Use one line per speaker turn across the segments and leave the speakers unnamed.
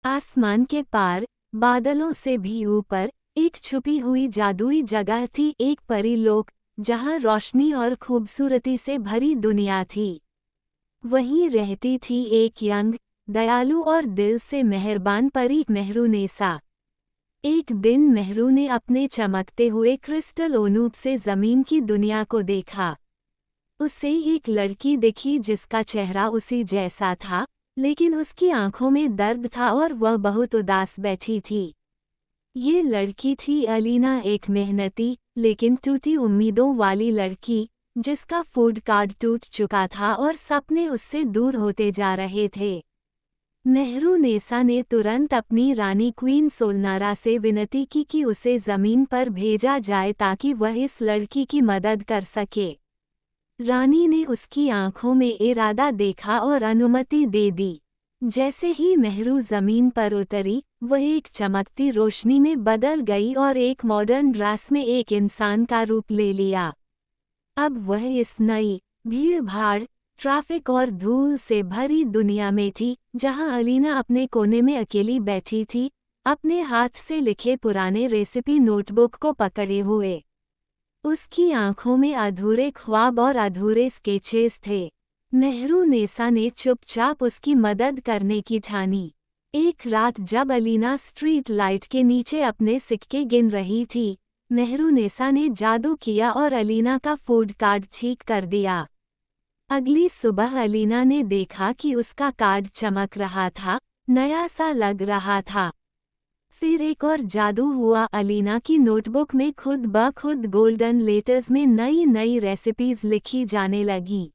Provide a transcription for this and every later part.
आसमान के पार, बादलों से भी ऊपर, एक छुपी हुई जादुई जगह थी, एक परीलोक, जहाँ रोशनी और खूबसूरती से भरी दुनिया थी। वहीं रहती थी एक यंग, दयालु और दिल से मेहरबान परी, मेहरुनेसा। एक दिन मेहरू ने अपने चमकते हुए क्रिस्टल ओनूप से जमीन की दुनिया को देखा। उसे एक लड़की दिखी जिसका चेहरा उसी जैसा था, लेकिन उसकी आंखों में दर्द था और वह बहुत उदास बैठी थी। ये लड़की थी अलीना, एक मेहनती लेकिन टूटी उम्मीदों वाली लड़की, जिसका फूड कार्ड टूट चुका था और सपने उससे दूर होते जा रहे थे। मेहरुनेसा ने तुरंत अपनी रानी क्वीन सोलनारा से विनती की कि उसे जमीन पर भेजा जाए ताकि वह इस लड़की की मदद कर सके। रानी ने उसकी आंखों में इरादा देखा और अनुमति दे दी। जैसे ही मेहरू जमीन पर उतरी, वह एक चमकती रोशनी में बदल गई और एक मॉडर्न ड्रेस में एक इंसान का रूप ले लिया। अब वह इस नई, भीड़-भाड़, ट्रैफिक और धूल से भरी दुनिया में थी, जहां अलीना अपने कोने में अकेली बैठी थी, अपने हाथ से लिखे पुराने रेसिपी नोटबुक को पकड़े हुए। उसकी आंखों में अधूरे ख्वाब और अधूरे स्केचेस थे। मेहरुनेसा ने चुपचाप उसकी मदद करने की ठानी। एक रात जब अलीना स्ट्रीट लाइट के नीचे अपने सिक्के गिन रही थी, मेहरुनेसा ने जादू किया और अलीना का फूड कार्ड ठीक कर दिया। अगली सुबह अलीना ने देखा कि उसका कार्ड चमक रहा था, नया सा लग रहा था। फिर एक और जादू हुआ, अलीना की नोटबुक में खुद ब खुद गोल्डन लेटर्स में नई नई रेसिपीज लिखी जाने लगीं।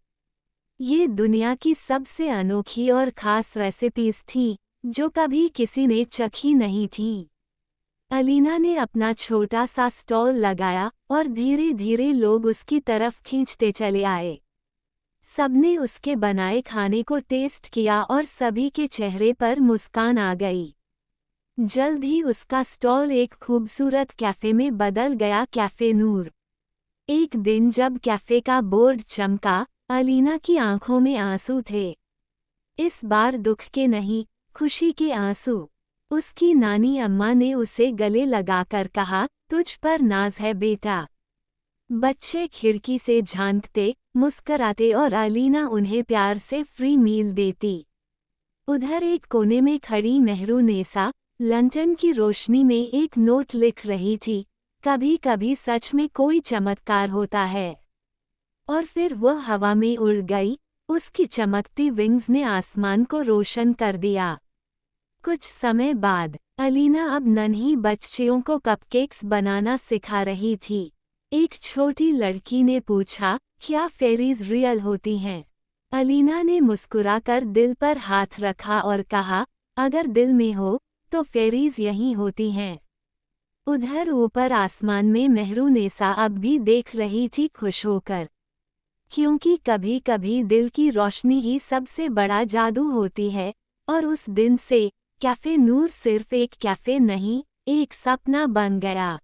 ये दुनिया की सबसे अनोखी और खास रेसिपीज थीं, जो कभी किसी ने चखी नहीं थीं। अलीना ने अपना छोटा सा स्टॉल लगाया और धीरे धीरे लोग उसकी तरफ खींचते चले आए। सबने उसके बनाए खाने को टेस्ट किया और सभी के चेहरे पर मुस्कान आ गई। जल्द ही उसका स्टॉल एक खूबसूरत कैफ़े में बदल गया, कैफ़े नूर। एक दिन जब कैफ़े का बोर्ड चमका, अलीना की आंखों में आंसू थे। इस बार दुख के नहीं, खुशी के आंसू। उसकी नानी अम्मा ने उसे गले लगाकर कहा, तुझ पर नाज है बेटा। बच्चे खिड़की से झांकते, मुस्कराते और अलीना उन्हें प्यार से फ्री मील देती। उधर एक कोने में खड़ी मेहरुनेसा, लंटन की रोशनी में एक नोट लिख रही थी, कभी कभी सच में कोई चमत्कार होता है। और फिर वह हवा में उड़ गई, उसकी चमकती विंग्स ने आसमान को रोशन कर दिया। कुछ समय बाद, अलीना अब नन्ही बच्चियों को कपकेक्स बनाना सिखा रही थी। एक छोटी लड़की ने पूछा, क्या फेरीज रियल होती हैं? अलीना ने मुस्कुराकर दिल पर हाथ रखा और कहा, अगर दिल में हो, तो फेरीज यहीं होती हैं। उधर ऊपर आसमान में मेहरुनेसा अब भी देख रही थी खुश होकर। क्योंकि कभी कभी दिल की रोशनी ही सबसे बड़ा जादू होती है, और उस दिन से कैफ़े नूर सिर्फ एक कैफ़े नहीं, एक सपना बन गया।